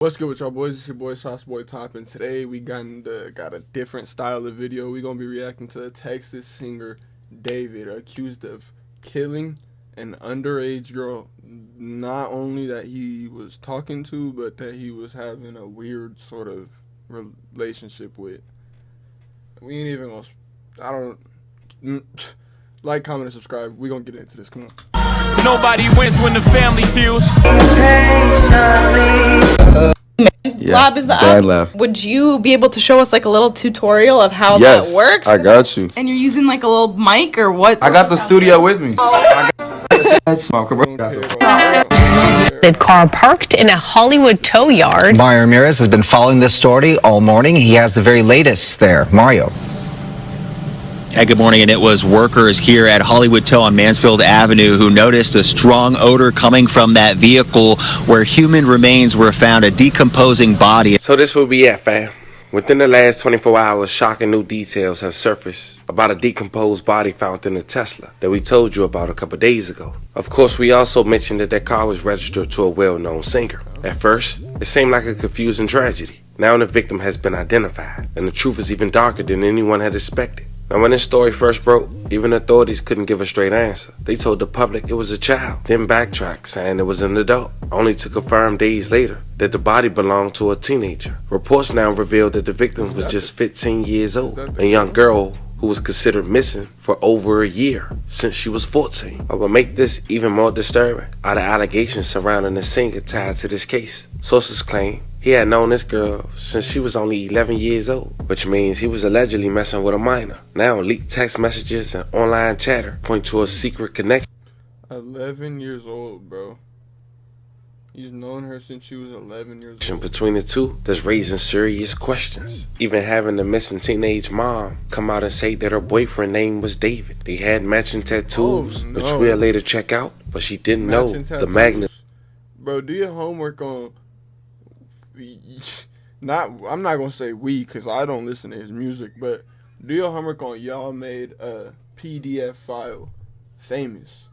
What's good with y'all boys? It's your boy Sauce Boy Top, and today we got a different style of video. We're gonna be reacting to the Texas singer David, accused of killing an underage girl. Not only that he was talking to, but that he was having a weird sort of relationship with. We ain't even gonna. I don't like, comment, and subscribe. We gonna get into this. Come on. Nobody wins when the family feels. Yeah, Lab is the bad app. lab. Would you be able to show us like a little tutorial of how Yes, that works? I got you. And you're using like a little mic or what? I got the studio with me. Car parked in a Hollywood tow yard. Mario Ramirez has been following this story all morning. He has the very latest there. Mario. Hey, good morning, and it was workers here at Hollywood Tow on Mansfield Avenue who noticed a strong odor coming from that vehicle where human remains were found, a decomposing body. So this will be it, fam. Within the last 24 hours, shocking new details have surfaced about a decomposed body found in a Tesla that we told you about a couple days ago. Of course, we also mentioned that car was registered to a well-known singer. At first, it seemed like a confusing tragedy. Now the victim has been identified, and the truth is even darker than anyone had expected. Now, when this story first broke, even authorities couldn't give a straight answer. They told the public it was a child, then backtracked, saying it was an adult, only to confirm days later that the body belonged to a teenager. Reports now revealed that the victim was just 15 years old, a young girl who was considered missing for over a year since she was 14. But what makes this even more disturbing are the allegations surrounding the singer tied to this case. Sources claim he had known this girl since she was only 11 years old, which means he was allegedly messing with a minor. Now, leaked text messages and online chatter point to a secret connection. 11 years old, bro. He's known her since she was 11 years old. Between the two, that's raising serious questions. Even having the missing teenage mom come out and say that her boyfriend name was David. They had matching tattoos, which we'll later check out, but she didn't know the magnitude. Bro, do your homework on... I'm not gonna say we, because I don't listen to his music, but do your homework on y'all made a PDF file famous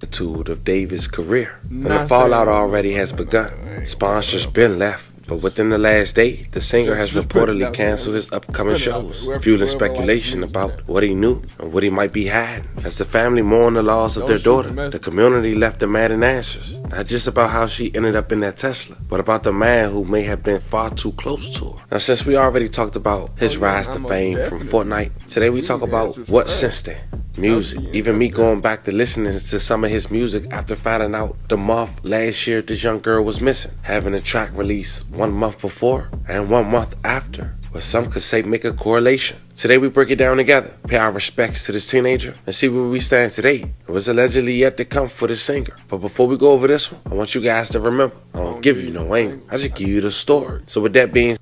Of David's career. And the fallout already has begun. Sponsors been left, but within the last day, the singer has reportedly canceled his upcoming shows, fueling speculation about what he knew and what he might be hiding. As the family mourned the loss of their daughter, the community left demanding answers, not just about how she ended up in that Tesla, but about the man who may have been far too close to her. Now, since we already talked about his rise to fame from Fortnite, today we talk about what since then. Music. Even me going back to listening to some of his music after finding out the month last year this young girl was missing, having a track released 1 month before and 1 month after, what some could say make a correlation. Today we break it down together, pay our respects to this teenager, and see where we stand today. It was allegedly yet to come for the singer. But before we go over this one, I want you guys to remember, I don't give you no angle, I just give you the story. So with that being said,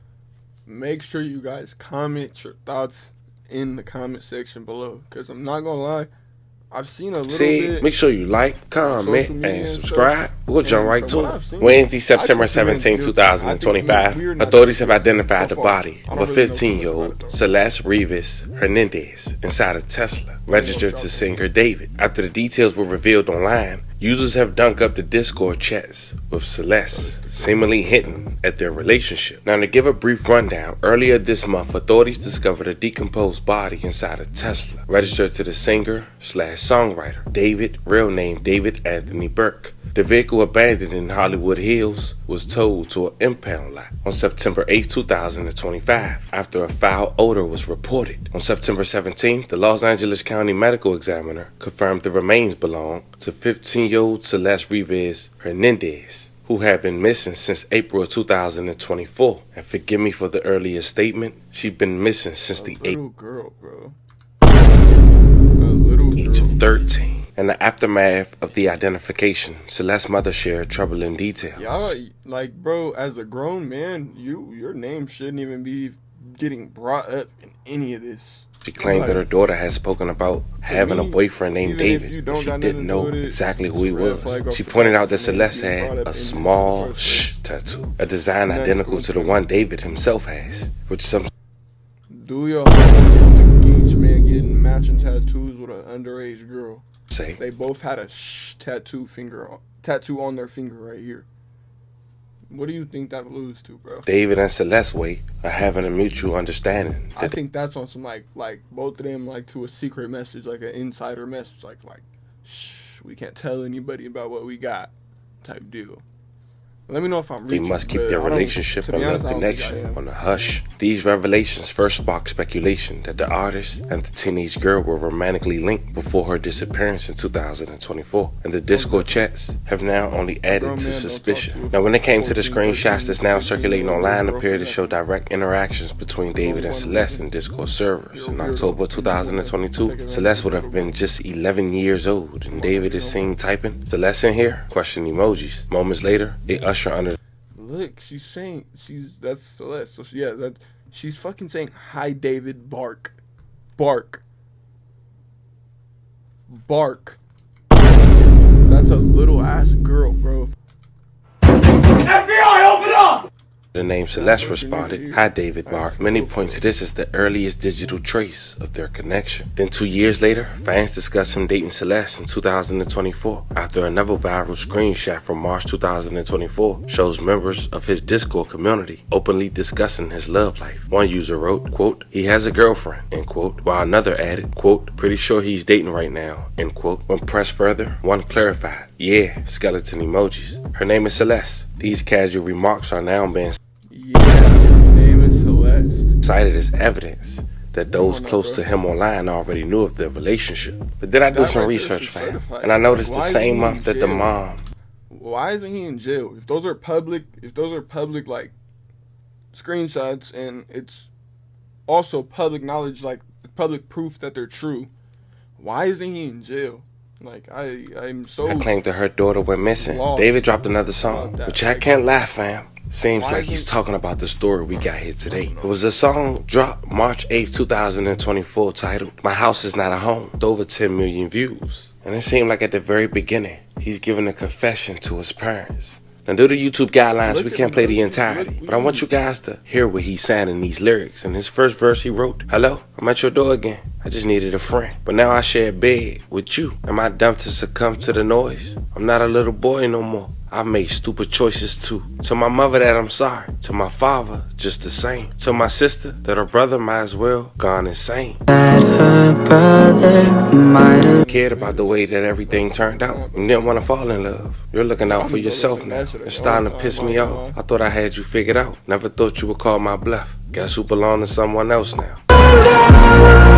make sure you guys comment your thoughts in the comment section below, because I'm not gonna lie, I've seen a little bit. Make sure you like, comment, and subscribe. We'll jump right to it. Wednesday, September 17, 2025, authorities have identified the body of a 15-year-old Celeste Rivas Hernandez inside a Tesla registered to singer David. After the details were revealed online, users have dunked up the Discord chats with Celeste, seemingly hinting at their relationship. Now, to give a brief rundown, earlier this month, authorities discovered a decomposed body inside a Tesla registered to the singer/songwriter David, real name David Anthony Burke. The vehicle, abandoned in Hollywood Hills, was towed to an impound lot on September 8, 2025, after a foul odor was reported. On September 17th, the Los Angeles County Medical Examiner confirmed the remains belonged to 15-year-old Celeste Rivas Hernandez, who had been missing since April 2024. And forgive me for the earlier statement, she'd been missing since the age of 13. In the aftermath of the identification, Celeste's mother shared troubling details. Y'all, like, bro, as a grown man, your name shouldn't even be getting brought up in any of this. She claimed that her daughter had spoken about having a boyfriend named David, but she didn't know exactly who he was. She pointed out that Celeste had a small "sh" tattoo, a design identical to the one David himself has, which some do your homework on the Geach man getting matching tattoos with an underage girl. They both had a "sh" tattoo on their finger right here. What do you think that alludes to, bro? David and Celeste's way of having a mutual understanding. I think that's on some like both of them like to a secret message, like an insider message, like shh, we can't tell anybody about what we got, type deal. Let me know if I'm reaching. They must keep their relationship and love connection on the hush. These revelations first sparked speculation that the artist and the teenage girl were romantically linked before her disappearance in 2024, and the Discord chats have now only added to suspicion. Now, when it came to the screenshots that's now circulating online, appear to show direct interactions between David and Celeste in Discord servers. In October 2022, Celeste would have been just 11 years old, and David is seen typing, "Celeste in here?" question emojis. Moments later, they usher under. Look, she's saying that's Celeste. So she's fucking saying, "Hi, David, bark, bark, bark." That's a little ass girl, bro. FBI, open up! The name Celeste responded, "Hi, David Bark." Many point to this as the earliest digital trace of their connection. Then 2 years later, fans discussed him dating Celeste in 2024 after another viral screenshot from March 2024 shows members of his Discord community openly discussing his love life. One user wrote, quote, "He has a girlfriend," end quote, while another added, quote, "Pretty sure he's dating right now," end quote. When pressed further, one clarified, "Yeah, skeleton emojis. Her name is Celeste." These casual remarks are now being Name is Celeste. cited as evidence that those close to him online already knew of their relationship. But then I do some research, fam, and I noticed the same month that the mom. Why isn't he in jail? If those are public like screenshots, and it's also public knowledge, like public proof that they're true, why isn't he in jail? Like I'm so. I claimed that her daughter went missing. David dropped another song, which I can't laugh, fam. Seems like he's talking about the story we got here today. It was a song dropped March 8th, 2024 titled "My House Is Not a Home" with over 10 million views. And it seemed like at the very beginning, he's giving a confession to his parents. Now, due to YouTube guidelines, we can't play the entirety, but I want you guys to hear what he's saying in these lyrics. In his first verse, he wrote, "Hello, I'm at your door again. I just needed a friend, but now I share a bed with you. Am I dumb to succumb to the noise? I'm not a little boy no more. I've made stupid choices too. Tell my mother that I'm sorry. Tell my father just the same. Tell my sister that her brother might as well gone insane. Cared about the way that everything turned out and didn't want to fall in love. You're looking out for yourself now. It's starting to piss me off. I thought I had you figured out. Never thought you would call my bluff. Guess who belong to someone else now."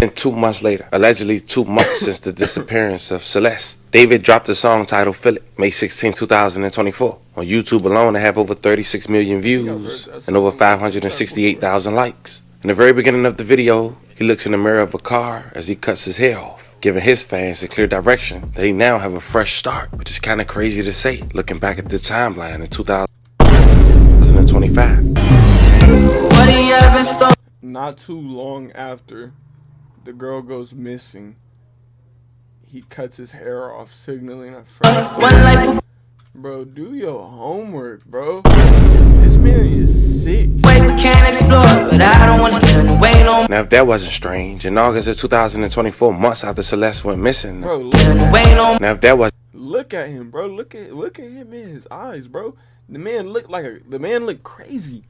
And 2 months later, allegedly 2 months since the disappearance of Celeste, David dropped a song titled "Feel It," May 16, 2024. On YouTube alone, it have over 36 million views and over 568,000 likes. In the very beginning of the video, he looks in the mirror of a car as he cuts his hair off, giving his fans a clear direction that he now have a fresh start, which is kind of crazy to say, looking back at the timeline in 2025. Not too long after the girl goes missing, he cuts his hair off, signaling a fresh start. Bro, do your homework, bro. This man is sick. Now, if that wasn't strange, in August of 2024, months after Celeste went missing, Bro, now if that was look at him, bro. Look at him in his eyes, bro. The man looked crazy.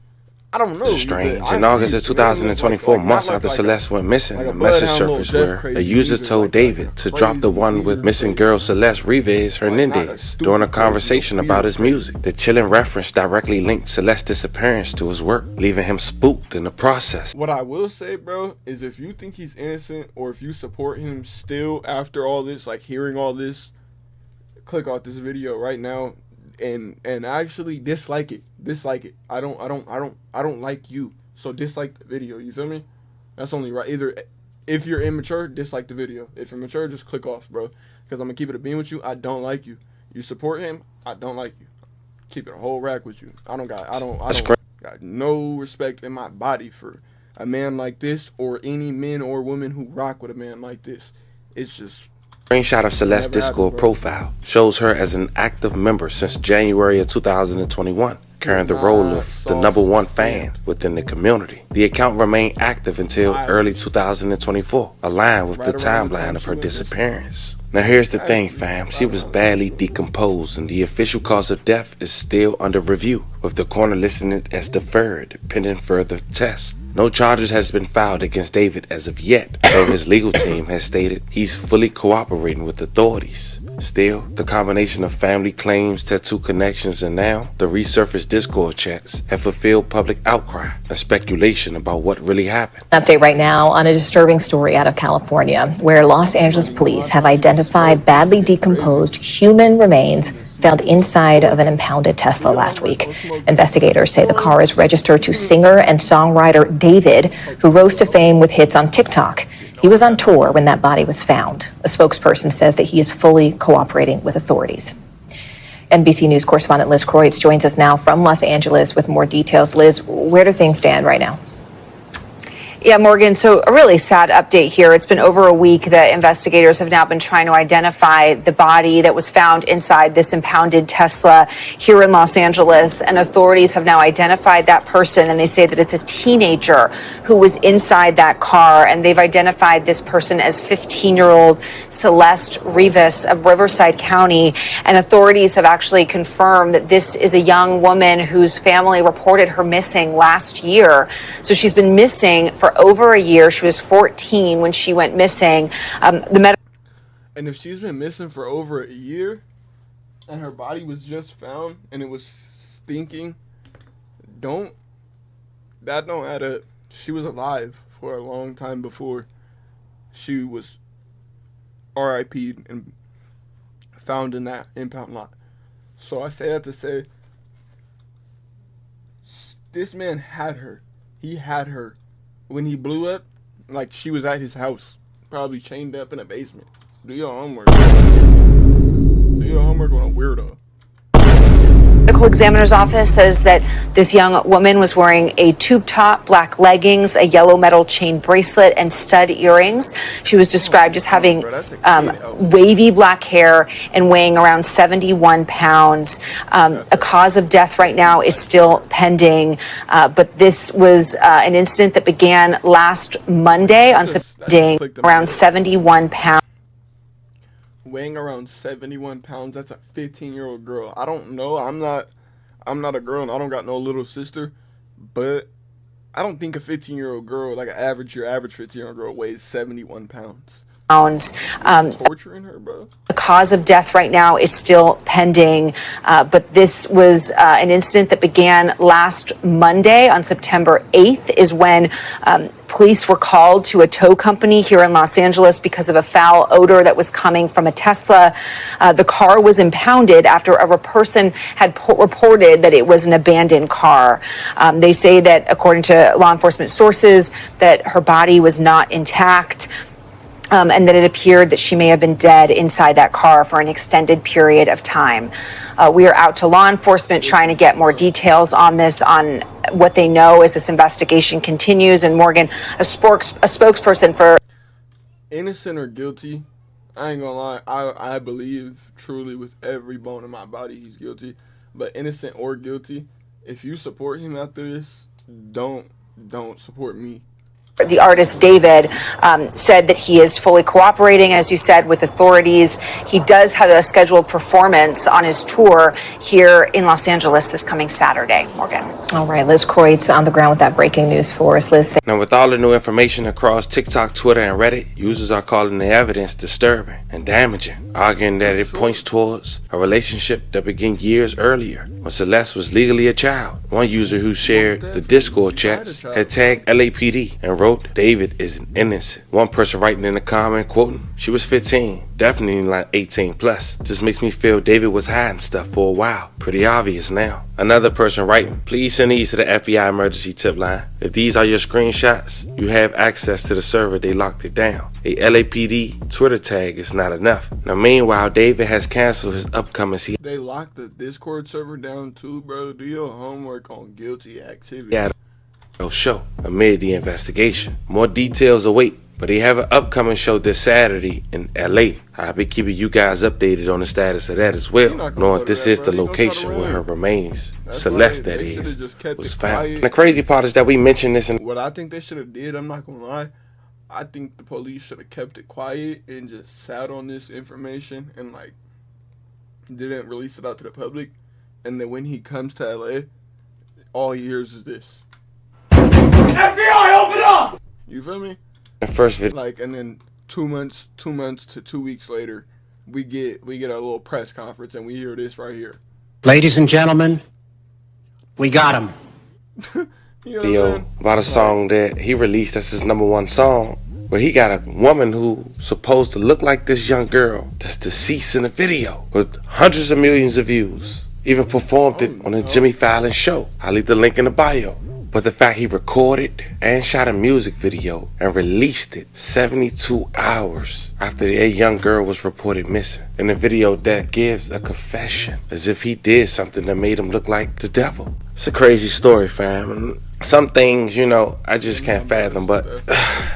I don't know. strange. In August of 2024, months after Celeste went missing, a message surfaced where a user told David to drop the one with missing girl Celeste Rivas Hernandez during a conversation about his music. The chilling reference directly linked Celeste's disappearance to his work, leaving him spooked in the process. What I will say, bro, is if you think he's innocent or if you support him still after all this, like hearing all this, click off this video right now and actually dislike it. I don't like you, so dislike the video. You feel me? That's only right. Either if you're immature, dislike the video. If you're mature, just click off, bro. Because I'm gonna keep it a beam with you. I don't like you. You support him, I don't like you. Keep it a whole rack with you. I don't got no respect in my body for a man like this or any men or women who rock with a man like this. It's just. Screenshot of Celeste's Discord profile shows her as an active member since January of 2021, carrying the role of the #1 fan within the community. The account remained active until early 2024, aligned with the timeline of her disappearance. Now here's the thing, fam. She was badly decomposed and the official cause of death is still under review, with the coroner listing it as deferred, pending further tests. No charges has been filed against David as of yet, though his legal team has stated he's fully cooperating with authorities. Still, the combination of family claims, tattoo connections, and now the resurfaced Discord chats have fulfilled public outcry and speculation about what really happened. Update right now on a disturbing story out of California, where Los Angeles police have identified badly decomposed human remains found inside of an impounded Tesla last week. Investigators say the car is registered to singer and songwriter David, who rose to fame with hits on TikTok. He was on tour when that body was found. A spokesperson says that he is fully cooperating with authorities. NBC News correspondent Liz Kreutz joins us now from Los Angeles with more details. Liz, where do things stand right now? Yeah, Morgan, so a really sad update here. It's been over a week that investigators have now been trying to identify the body that was found inside this impounded Tesla here in Los Angeles. And authorities have now identified that person, and they say that it's a teenager who was inside that car. And they've identified this person as 15-year-old Celeste Rivas of Riverside County. And authorities have actually confirmed that this is a young woman whose family reported her missing last year. So she's been missing for over a year. She was 14 when she went missing. And if she's been missing for over a year and her body was just found and it was stinking, that don't add up. She was alive for a long time before she was RIP'd and found in that impound lot. So I say that to say this man had her. He had her. When he blew up, like she was at his house, probably chained up in a basement. Do your homework. Do your homework on a weirdo. Medical examiner's office says that this young woman was wearing a tube top, black leggings, a yellow metal chain bracelet, and stud earrings. She was described as having wavy black hair and weighing around 71 pounds. A cause of death right now is still pending, but this was an incident that began last Monday on September, around 71 pounds. Weighing around 71 pounds, that's a 15-year-old girl. I don't know. I'm not a girl and I don't got no little sister, but I don't think a 15-year-old girl, like your average 15-year-old girl, weighs 71 pounds. Torturing her, bro. The cause of death right now is still pending, but this was an incident that began last Monday on September 8th is when police were called to a tow company here in Los Angeles because of a foul odor that was coming from a Tesla. The car was impounded after a person had reported that it was an abandoned car. They say that, according to law enforcement sources, that her body was not intact. And that it appeared that she may have been dead inside that car for an extended period of time. We are out to law enforcement trying to get more details on this, on what they know as this investigation continues. And Morgan, a spokesperson for... Innocent or guilty, I ain't gonna lie, I believe truly with every bone in my body he's guilty. But innocent or guilty, if you support him after this, don't support me. The artist David said that he is fully cooperating, as you said, with authorities. He does have a scheduled performance on his tour here in Los Angeles this coming Saturday. Morgan. All right, Liz Kreutz on the ground with that breaking news for us. Liz. Now, with all the new information across TikTok, Twitter, and Reddit, users are calling the evidence disturbing and damaging, arguing that it points towards a relationship that began years earlier when Celeste was legally a child. One user who shared the Discord chats had tagged LAPD and wrote, "David is innocent." One person writing in the comment, quoting, "She was 15, definitely like 18 plus. Just makes me feel David was hiding stuff for a while. Pretty obvious now." Another person writing, "Please send these to the FBI emergency tip line. If these are your screenshots, you have access to the server. They locked it down. A LAPD Twitter tag is not enough." Now, meanwhile, David has canceled his upcoming They locked the Discord server down too, bro. Do your homework on guilty activity. show amid the investigation. More details await, but they have an upcoming show this Saturday in LA. I'll be keeping you guys updated on the status of that as well, knowing this is the location where her remains, Celeste that is, was found. And the crazy part is that we mentioned this in what I think they should have did, I'm not gonna lie, I think the police should have kept it quiet and just sat on this information and like didn't release it out to the public. And then when he comes to LA, all he hears is this. FBI, open up! You feel me? The first video. Like, and then 2 months to 2 weeks later, we get a little press conference and we hear this right here. Ladies and gentlemen, we got him. You know Video about a song that he released. That's his #1 song, where he got a woman who supposed to look like this young girl that's deceased in the video with hundreds of millions of views. Even performed it on a Jimmy Fallon show. I'll leave the link in the bio. But the fact he recorded and shot a music video and released it 72 hours after a young girl was reported missing. In a video that gives a confession as if he did something that made him look like the devil. It's a crazy story, fam. Some things, you know, I just can't fathom. But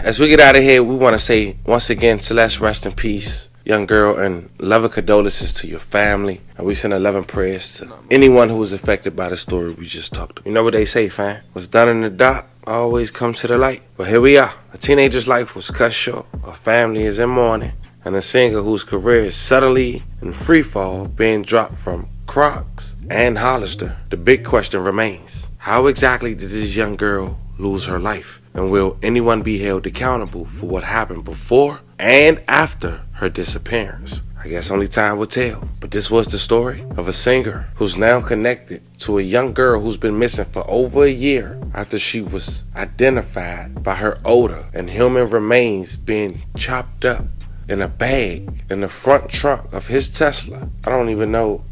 as we get out of here, we want to say once again, Celeste, rest in peace, young girl, and loving condolences to your family. And we send 11 prayers to anyone who was affected by the story we just talked about. You know what they say, fam? What's done in the dark always comes to the light. But here we are. A teenager's life was cut short. A family is in mourning. And a singer whose career is suddenly in free fall, being dropped from Crocs and Hollister. The big question remains, how exactly did this young girl lose her life? And will anyone be held accountable for what happened before and after her disappearance? I guess only time will tell. But this was the story of a singer who's now connected to a young girl who's been missing for over a year after she was identified by her odor and human remains being chopped up in a bag in the front trunk of his Tesla. I don't even know.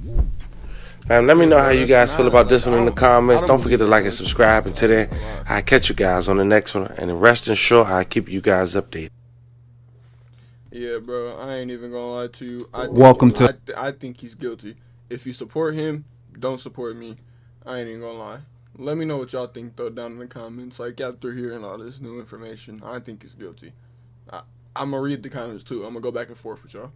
Fam, let me know how you guys feel about this one in the comments. Don't forget to like and subscribe. Until then, I'll catch you guys on the next one. And rest assured, I'll keep you guys updated. Yeah, bro, I ain't even gonna lie to you. I think he's guilty. If you support him, don't support me. I ain't even gonna lie. Let me know what y'all think, though, down in the comments. Like, after hearing all this new information, I think he's guilty. I'm gonna read the comments, too. I'm gonna go back and forth with y'all.